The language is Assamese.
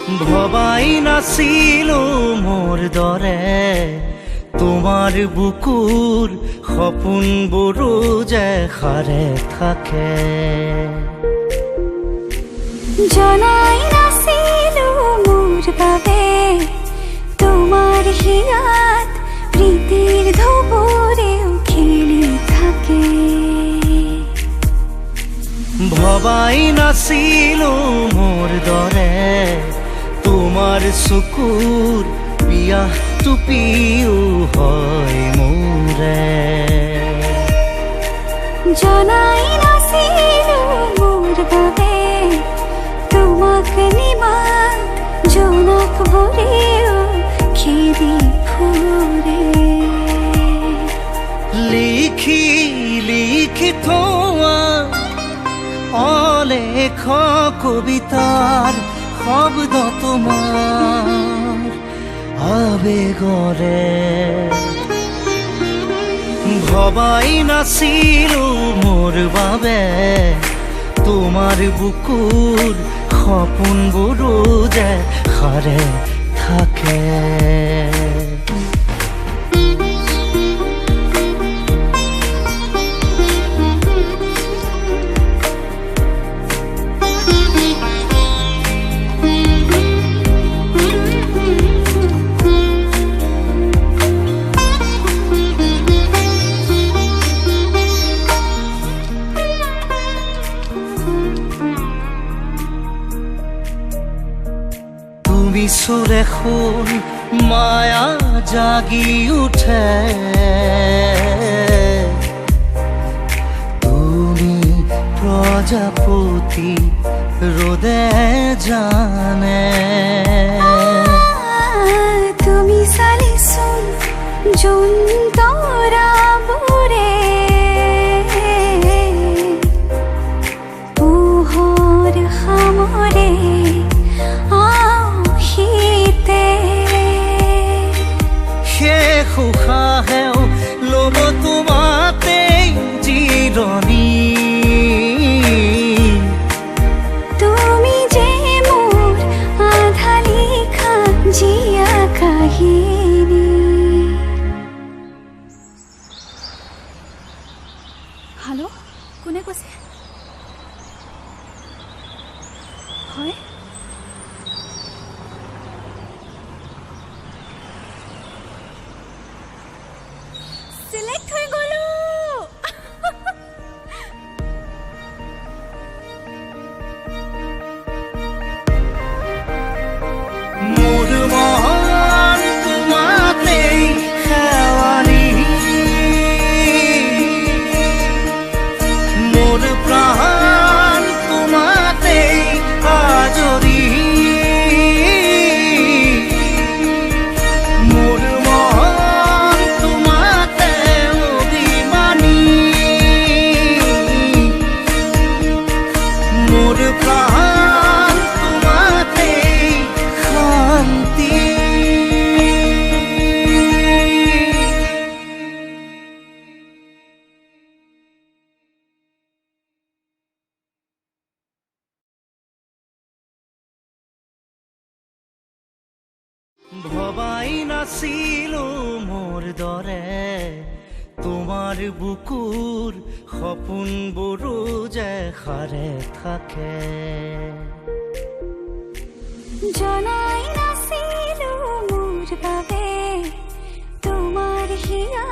ভবাই নাছিলো মোৰ দৰে তোমাৰ বুকুৰ সপোনবোৰো যে সাৰে থাকে। জনাই নাছিলো মোৰ বাবে তোমাৰ হিয়াত প্ৰীতিৰ ধুবুৰেও খেলি থাকে। ভবাই নাছিলো মোৰ দৰে তোমাৰ চকুৰ পিয়াহ টুপিও হয় মোৰে। জনাই নাছিলো মোৰ বাবে তোমাক নিমাত জোনাক বোৰেও খেদি ফুৰে। লিখি লিখি থোৱা অলেখ কবিতাৰ শব্দ তোমাৰ আবেগৰে। ভবাই নাছিলো মোৰ বাবে তোমাৰ বুকুৰ সপোনবোৰো যে সাৰে থাকে। সুৰে খুন মায়া জাগি উঠে তুমি প্ৰজাপতি ৰোদে জানে। তুমি চালিচোন জোন তৰাবোৰে পোহৰ সামৰে উশাহেও ল'ব তোমাতেই জিৰণি। তুমি যে মোৰ আধা লিখা জীয়া কাহিনী। হেল্ল', কোনে কৈছে? হয়, সিলেক্ট হৈ গলো। মোৰ মন তোমাতেই শেৱালি, মোৰ প্ৰাণ তোমাতেই আজৰি। মোৰ মন তোমাতে অভিমানী, মোৰ প্ৰাণ তোমাতেই শান্তি। ভবাই নাছিলো মোৰ দৰে তোমাৰ বুকুৰ সপোনবোৰো যে সাৰে থাকে। জনাই নাছিলো মোৰ বাবে তোমাৰ হিয়া